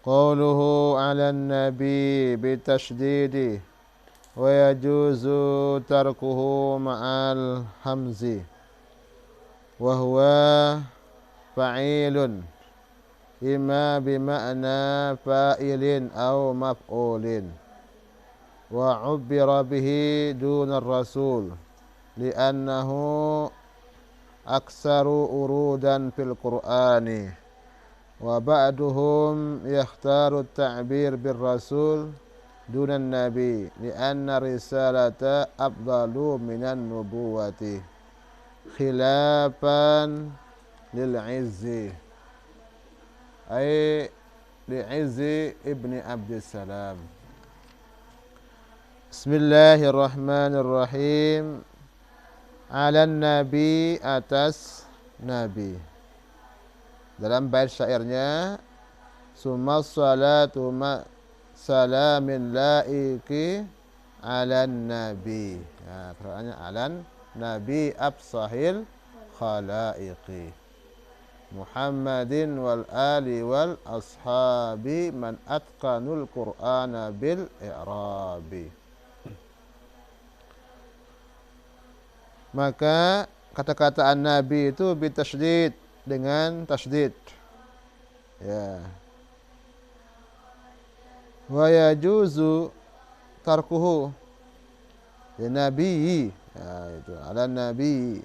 Qawluhu 'alan nabi bitasydidi wa yajuzu tarkuhu ma'al hamzi wa huwa fa'ilun imma bima'na fa'ilin aw maf'ulin wa 'ubbira bihi duna ar-rasul li'annahu aksaru urudan fil qur'ani wa ba'duhum yakhtaru at-ta'bir bir rasul dunan nabi li'anna risalata afdalu minan nubuwati khilafan lil izzi ay li izzi ibni abdissalam. Bismillahirrahmanirrahim. Alan nabi, atas nabi. Dalam bait syairnya, summa salatu ma salamin laiki alan nabi. Nah, qiraatnya alan nabi absahil khalaiqi Muhammadin wal ali wal ashabi man atqanul qur'ana bil i'rabi. Maka kata-kata an-nabi itu bitasydid, dengan tasydid. Ya. Wa yajuzu tarkuhu, ya nabi, ya itu ala nabi.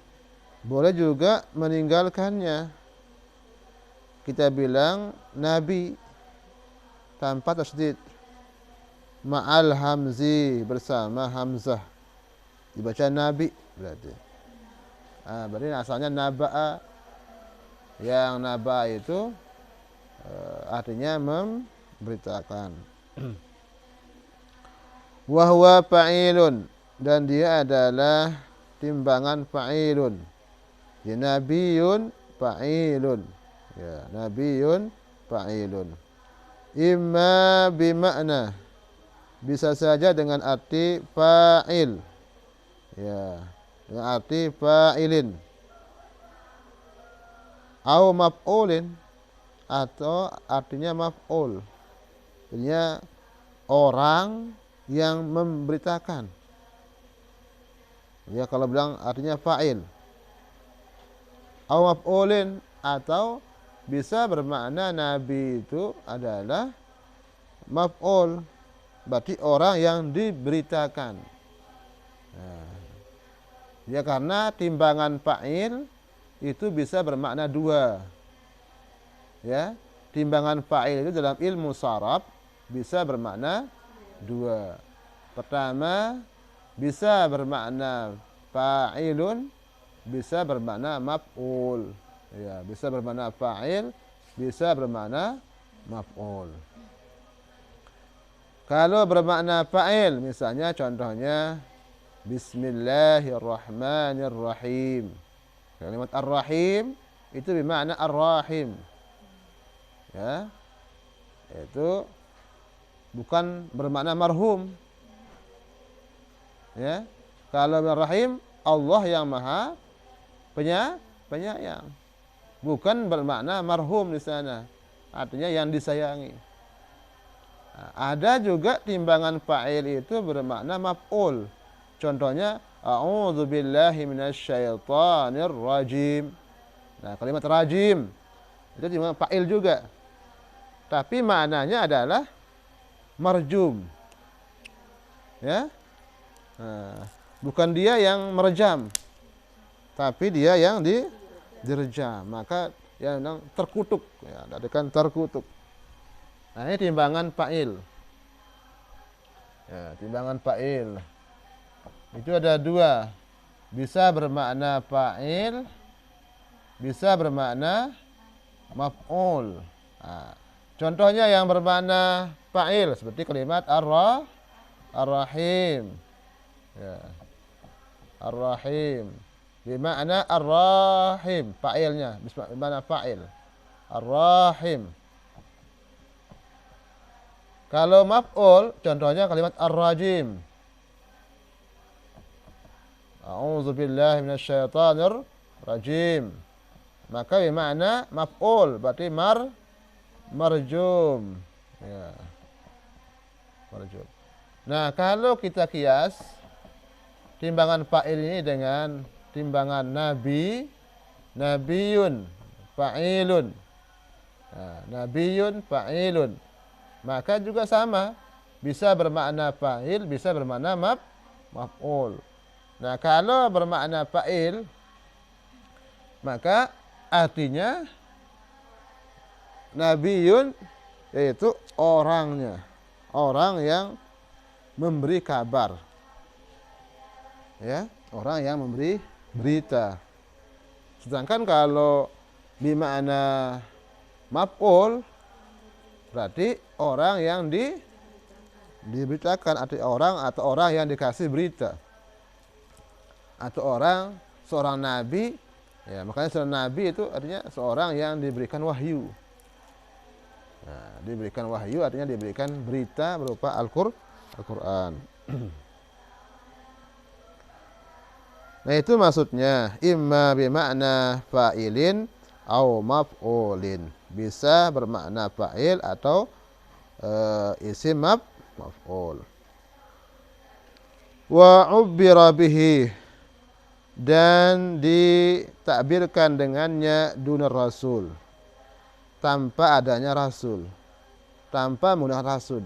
Boleh juga meninggalkannya. Kita bilang nabi tanpa tasydid. Ma'al hamzi, bersama hamzah. Dibaca nabi berarti. Berarti asalnya naba'a. Yang naba'a itu artinya memberitakan. Wa huwa fa'ilun, dan dia adalah timbangan fa'ilun. Ya nabiyun fa'ilun. Ya nabiyun fa'ilun. Imma bimakna, bisa saja dengan arti fa'il. Ya, dengan arti fa'ilin. Au maf'ulin, atau artinya maf'ul. Artinya orang yang memberitakan. Ya, kalau bilang artinya fa'il. Au maf'ulin, atau bisa bermakna nabi itu adalah maf'ul, berarti orang yang diberitakan. Nah, ya karena timbangan fa'il itu bisa bermakna dua. Ya, timbangan fa'il itu dalam ilmu sharaf bisa bermakna dua. Pertama, bisa bermakna fa'ilun, bisa bermakna maf'ul. Ya, bisa bermakna fa'il, bisa bermakna maf'ul. Kalau bermakna fa'il, misalnya contohnya Bismillahirrahmanirrahim. Kalimat ar-rahim itu bermakna ar-rahim. Ya. Itu bukan bermakna marhum. Ya. Kalau ar-rahim, Allah yang Maha penyayang. Bukan bermakna marhum di sana. Artinya yang disayangi. Nah, ada juga timbangan fa'il itu bermakna maf'ul. Contohnya a'udzubillahi minasyaitonir rajim. Nah, kalimat rajim itu timbangan fa'il juga. Tapi maknanya adalah marjum. Ya. Nah, bukan dia yang merejam, tapi dia yang direjam. Maka yang terkutuk, ya, artikan terkutuk. Nah, ini timbangan fa'il. Ya, timbangan fa'il. Itu ada dua. Bisa bermakna fa'il, bisa bermakna maf'ul. Nah, contohnya yang bermakna fa'il seperti kalimat ar-rahim. Ya. Ar-rahim. Bermakna ar-rahim, fa'ilnya, bermakna fa'il. Ar-rahim. Kalau maf'ul, contohnya kalimat ar-rajim. A'udzubillahi minasyaitonir rajim. Maka bermakna maf'ul, berarti marjum. Ya, marju'. Nah, kalau kita kias timbangan fa'il ini dengan timbangan nabi, nabiyun, fa'ilun. Nah, nabiyun, fa'ilun. Maka juga sama. Bisa bermakna fa'il, bisa bermakna maf'ul. Nah, kalau bermakna fa'il, maka artinya nabiyun yaitu orangnya. Orang yang memberi kabar. Ya, orang yang memberi berita. Sedangkan kalau bermakna maf'ul berarti orang yang diberitakan, arti orang atau orang yang dikasih berita. Atau orang seorang nabi, ya makanya seorang nabi itu artinya seorang yang diberikan wahyu. Nah, diberikan wahyu artinya diberikan berita berupa Al-Qur'an. Nah, itu maksudnya imma bimakna fa'ilin au maf'ulin. Bisa bermakna fa'il atau isim maf'ul. Wa ubbira bihi, dan ditakbirkan dengannya dunar rasul, tanpa adanya rasul, tanpa menggunakan rasul.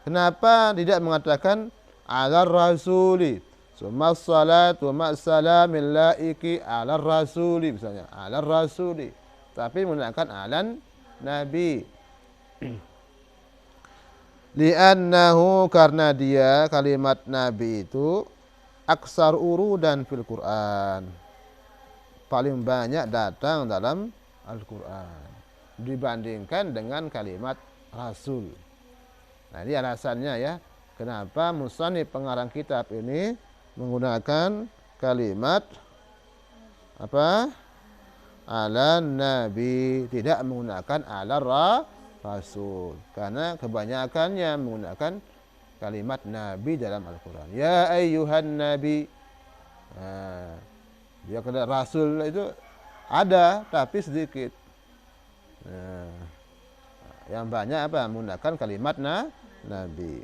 Kenapa tidak mengatakan ala rasuli, summa salatu wa salamil laiki ala rasuli, misalnya ala rasuli, tapi menggunakan alan nabi. Li'annahu, karena dia kalimat nabi itu aksar urudan fil Quran, paling banyak datang dalam Al-Quran dibandingkan dengan kalimat rasul. Nah, ini alasannya ya, kenapa musannif pengarang kitab ini menggunakan kalimat apa? Ala nabi, tidak menggunakan ala rasul, karena kebanyakannya menggunakan kalimat nabi dalam Al-Quran. Ya ayyuhan nabi. Nah, dia kena rasul itu ada tapi sedikit. Nah, yang banyak apa? Menggunakan kalimat nabi.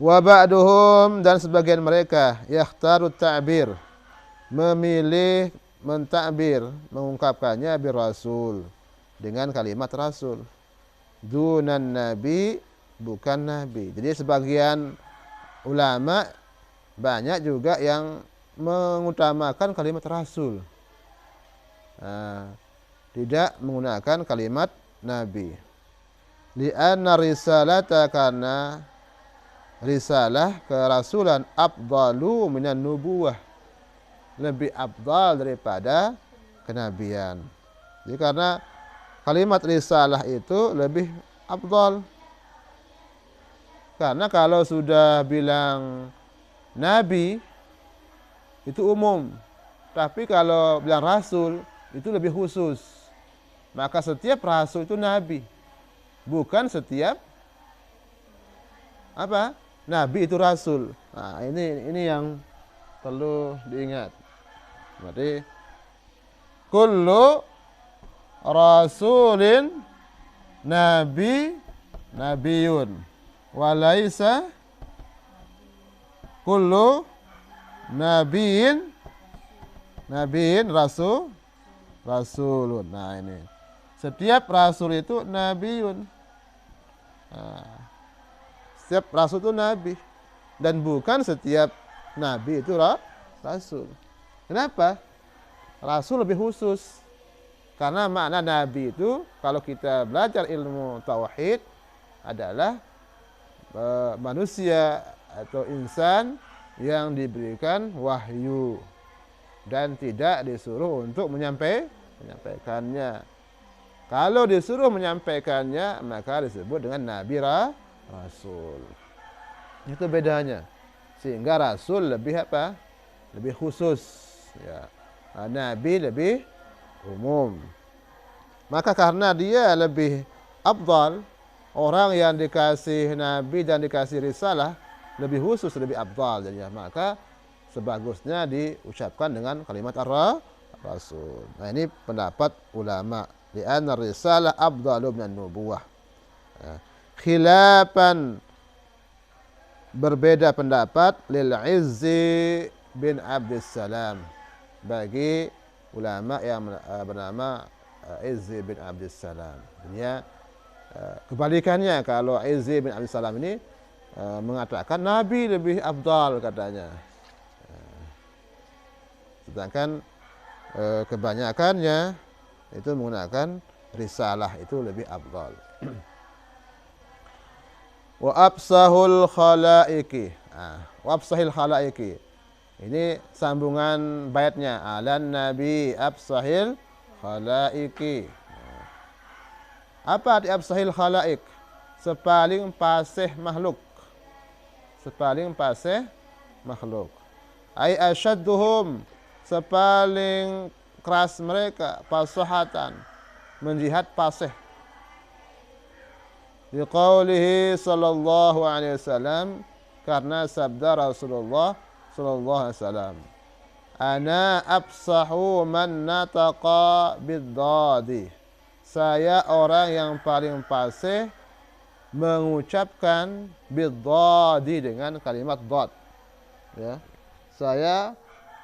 Wa ba'duhum, dan sebagian mereka yakhtaru ta'bir, memilih mentakbir, mengungkapkannya bir rasul, dengan kalimat rasul, dunan nabi, bukan nabi. Jadi sebagian ulama banyak juga yang mengutamakan kalimat rasul, tidak menggunakan kalimat nabi. Li'anna risalata, karena risalah kerasulan afdalu minan nubuwah, lebih afdal daripada kenabian. Jadi karena kalimat risalah itu lebih afdal. Karena kalau sudah bilang nabi itu umum, tapi kalau bilang rasul itu lebih khusus. Maka setiap rasul itu nabi, bukan setiap apa? Nabi itu rasul. Nah, ini yang perlu diingat. Berarti kullu rasulin nabiyun wa laisa kullu nabiyin rasulun. Nah, ini setiap rasul itu nabiyun. Nah, setiap rasul itu nabi, dan bukan setiap nabi itu rasul. Kenapa? Rasul lebih khusus. Karena makna nabi itu kalau kita belajar ilmu tauhid adalah manusia atau insan yang diberikan wahyu dan tidak disuruh untuk menyampaikannya. Kalau disuruh menyampaikannya, maka disebut dengan nabi rasul. Itu bedanya. Sehingga rasul lebih apa? Lebih khusus, ya. Nabi lebih umum. Maka karena dia lebih afdal, orang yang dikasih nabi dan dikasih risalah lebih khusus, lebih afdal jadinya. Maka sebagusnya diucapkan dengan kalimat rasul. Nah, ini pendapat ulama. Li'anna risalah afdalu minan nubuwah. Ya. Khilafan, berbeda pendapat, lil Izzi bin Abdussalam, bagi ulama yang bernama Izzi bin Abdussalam. Dia kebalikannya, kalau Izzi bin Abdussalam ini mengatakan Nabi lebih afdal katanya. Sedangkan kebanyakannya itu menggunakan risalah itu lebih afdal. Wa absahul khalaiki. Wa absahil khalaiki. Ini sambungan baitnya. Alan Nabi absahil khalaiki. Apa arti absahil khalaik? Sepaling pasih makhluk. Sepaling pasih makhluk. Ai asyadduhum, sepaling keras mereka, fasahatan, menjihat pasih. Biqaulihi sallallahu alaihi wasallam, karena sabda Rasulullah sallallahu alaihi wasallam, ana absahu man nataqa biddadi, saya orang yang paling fasih mengucapkan biddadi, dengan kalimat dad. Ya, saya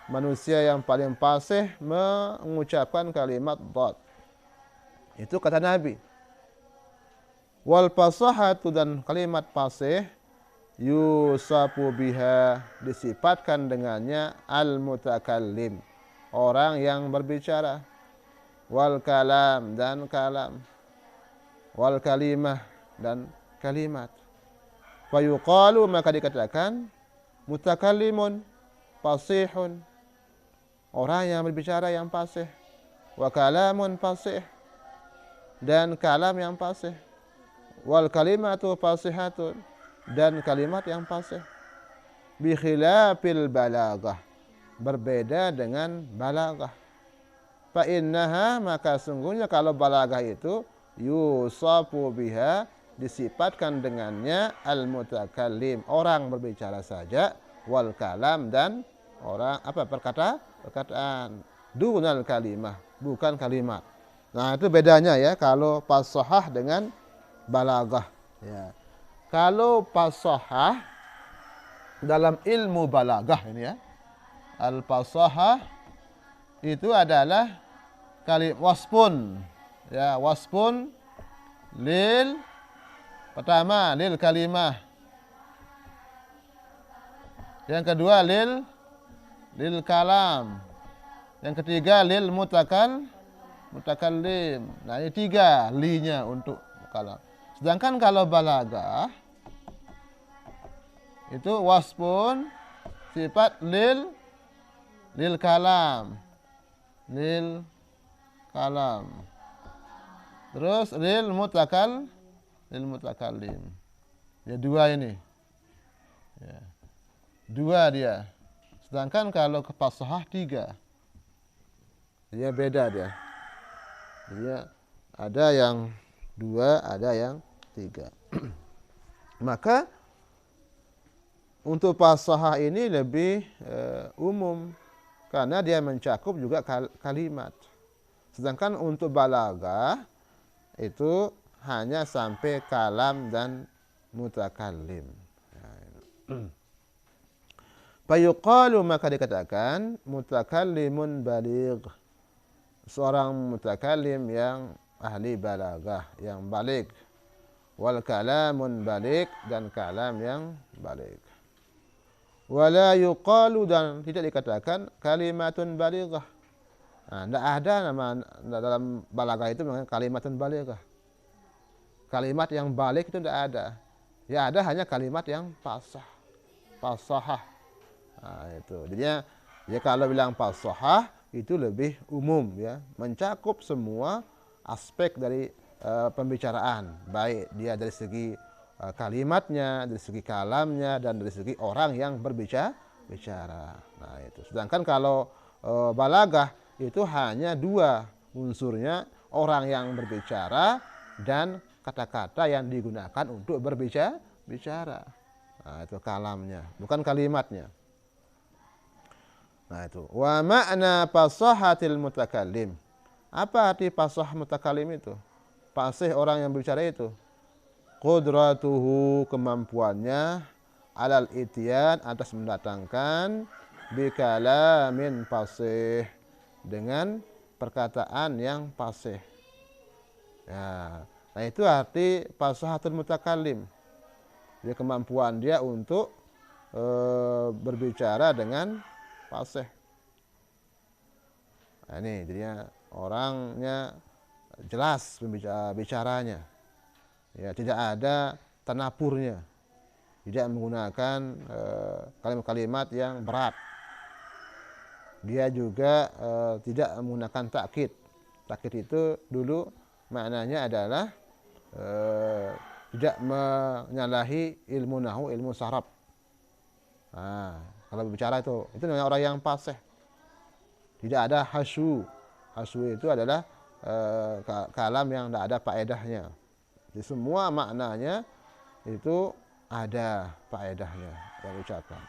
manusia yang paling fasih mengucapkan kalimat dad. Itu kata Nabi. Wal fasahatu, dan kalimat fasih, yusafu biha, disifatkan dengannya, al mutakallim, orang yang berbicara, wal kalam, dan kalam, wal kalimah, dan kalimat. Fayuqalu, maka dikatakan mutakallimun fasihun, orang yang berbicara yang fasih, wa kalamun fasih, dan kalam yang fasih, wal kalimatu fasihatun, dan kalimat yang fasih. Bi khilafil balaghah, berbeda dengan balaghah. Fa innaha, maka sungguhnya kalau balaghah itu, yusafu biha, disifatkan dengannya, al mutakallim, orang berbicara saja, wal kalam, dan orang perkataan, dunal kalimah, bukan kalimat. Nah, itu bedanya ya, kalau fasahah dengan balaghah. Ya. Kalau fasahah dalam ilmu balaghah ini ya, al fasahah itu adalah wasfun, ya, wasfun lil, pertama lil kalimah, yang kedua lil kalam, yang ketiga lil mutakallim. Nah, ini tiga linya untuk kalam. Sedangkan kalau balaghah itu wasfun, sifat lil kalam, terus lil mutakallim. Ya, dua ini. Ya. Dua dia. Sedangkan kalau ke fasahah tiga. Dia beda dia. Dia ada yang dua, ada yang tiga. Maka untuk fasahah ini lebih umum, karena dia mencakup juga kalimat. Sedangkan untuk balaghah itu hanya sampai kalam dan mutakallim. Fayuqalu, maka dikatakan mutakallimun baligh, seorang mutakallim yang ahli balaghah, yang baligh. Wal kalamun baligh, dan kalam yang baligh. Wala yuqalu, dan tidak dikatakan kalimatun balighah. Nah, tidak ada nama dalam balaghah itu namanya kalimatun balighah. Kalimat yang baligh itu tidak ada. Ya, ada hanya kalimat yang fasahah. Nah, itu. Jadinya ya, kalau bilang fasahah itu lebih umum ya, mencakup semua aspek dari pembicaraan, baik dia dari segi kalimatnya, dari segi kalamnya, dan dari segi orang yang berbicara. Nah, itu. Sedangkan kalau balaghah itu hanya dua unsurnya, orang yang berbicara dan kata-kata yang digunakan untuk berbicara. Nah, itu kalamnya, bukan kalimatnya. Nah, itu. Wa ma'na fasahatil mutakallim. Apa arti fasah mutakallim itu? Fasih orang yang berbicara itu. qudratuhu, kemampuannya, alal ityan, atas mendatangkan, bikalamin fasih, dengan perkataan yang fasih. Nah itu arti fasahatul mutakallim. Jadi kemampuan dia untuk berbicara dengan fasih. Nah ini jadinya orangnya jelas bicaranya. Ya, tidak ada tanapurnya. Tidak menggunakan kalimat-kalimat yang berat. Dia juga tidak menggunakan takkid. Takkid itu dulu maknanya adalah tidak menyalahi ilmu nahwu, ilmu saraf. Nah, kalau berbicara itu namanya orang yang fasih. Tidak ada hasyu. Hasyu itu adalah kalam yang tidak ada faedahnya. Jadi semua maknanya itu ada faedahnya yang ucapan.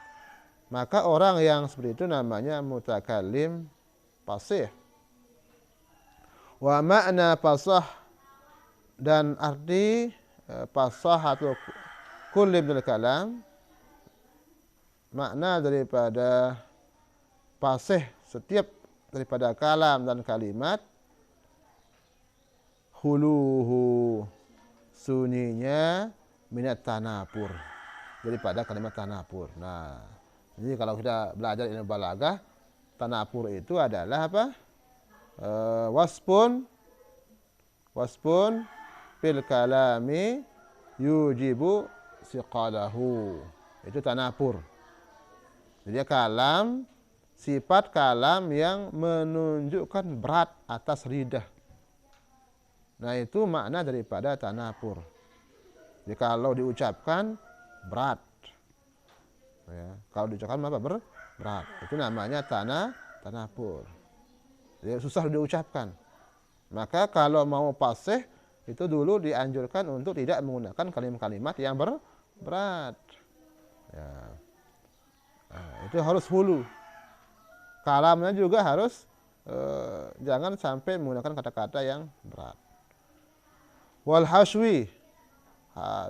Maka orang yang seperti itu namanya mutakallim fasih. Wa makna fasah, dan arti fasah atau kulli minal kalam, makna daripada fasih setiap daripada kalam dan kalimat, huluhu, sunyinya, minat tanapur, daripada kalimat tanapur. Nah, jadi kalau kita belajar ilmu balaghah, tanapur itu adalah apa? Wasfun fil kalami yujibu siqalahu. Itu tanapur. Jadi kalam, sifat kalam yang menunjukkan berat atas lidah. Nah itu makna daripada tanapur. Jadi kalau diucapkan berat, ya, kalau diucapkan apa? Berat. Itu namanya tanapur. Jadi susah diucapkan. Maka kalau mau fasih itu dulu dianjurkan untuk tidak menggunakan kalimat-kalimat yang berat. Ya. Nah, itu harus hulu. Kalamnya juga harus jangan sampai menggunakan kata-kata yang berat. Wal haswi,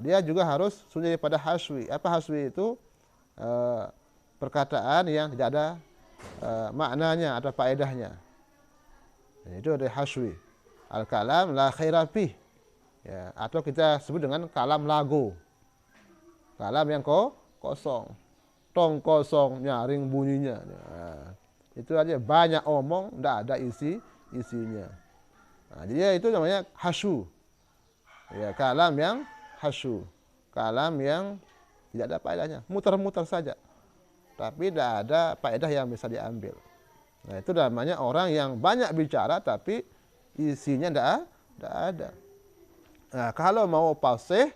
dia juga harus sunyi daripada haswi. Apa haswi itu? Perkataan yang tidak ada maknanya atau faedahnya. Itu dari haswi. Al kalam la khaira fih. Ya, atau kita sebut dengan kalam lagu. Kalam yang kosong. Tong kosong, nyaring bunyinya. Nah, itu aja banyak omong, tidak ada isinya. Nah, jadi itu namanya hasyu. Ya, kalam yang hasyu. Kalam yang tidak ada faedahnya, muter-muter saja. Tapi tidak ada faedah yang bisa diambil. Nah, itu namanya orang yang banyak bicara tapi isinya tidak ada. Nah, kalau mau fasih,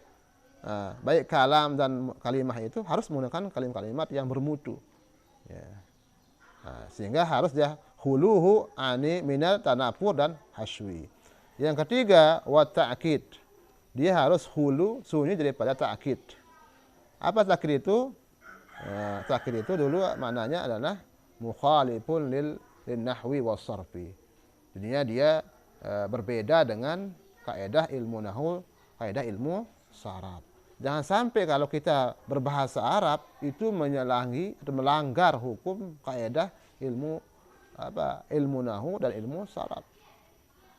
baik kalam dan kalimah itu harus menggunakan kalimat-kalimat yang bermutu. Ya. Nah, sehingga harus dia huluhu ani minal tanapur dan haswi. Yang ketiga, wa ta'kid. Dia harus hulu, sunyi daripada ta'kid. Apa ta'kid itu? Ta'kid itu dulu maknanya adalah mukhalifun lil nahwi was sarfi. Jadinya dia berbeda dengan kaidah ilmu nahwu, kaidah ilmu saraf. Jangan sampai kalau kita berbahasa Arab itu menyalahi atau melanggar hukum kaidah ilmu nahwu dan ilmu saraf.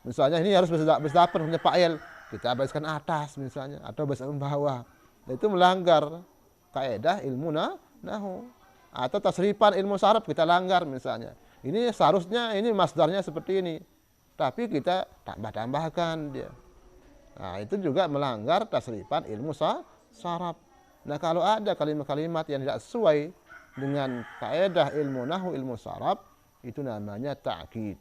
Misalnya ini harus berdapat punya fa'il, kita bariskan atas misalnya atau bariskan bawah. Itu melanggar kaidah ilmu nahwu. Atau tasrifan ilmu saraf kita langgar misalnya. Ini seharusnya ini masdarnya seperti ini. Tapi kita tambah-tambahkan dia. Nah, itu juga melanggar tasrifan ilmu saraf. Nah, kalau ada kalimat-kalimat yang tidak sesuai dengan kaidah ilmu nahwu, ilmu saraf, itu namanya ta'kid.